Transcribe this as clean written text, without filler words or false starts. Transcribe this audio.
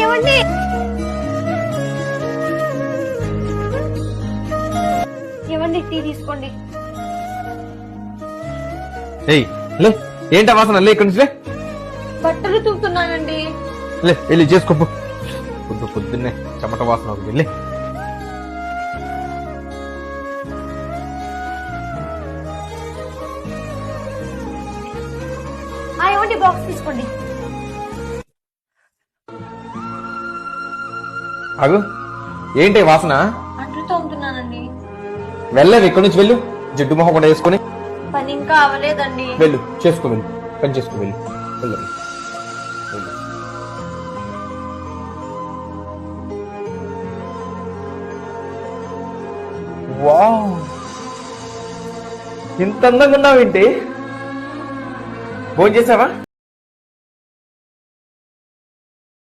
ఏమండి ఏమండి టీ తీసుకోండి. ఏయ్ లే, ఏంటా వాసన? లే ఇక్కడి నుంచి లే. బట్టలు తుడుతున్నానండి. లే వెళ్ళి చేసుకో. పొద్దున్నే చెమట వాసన ఒకటి. వెళ్ళి ఏమండి బాక్స్ తీసుకోండి. అగు, ఏంటి వాసన? అంట్లు తోముతున్నానండి. వెళ్ళలేదు ఇక్కడి నుంచి. వెళ్ళు, జిడ్డు మొహం కూడా వేసుకుని. పని ఇంకా అవ్వలేదండి. వెళ్ళు చేసుకో, వెళ్ళు పని చేసుకో. వెళ్ళు వెళ్ళు. వావ్, ఇంత అందంగా ఉన్నావేంటి? భోజనం చేసావా?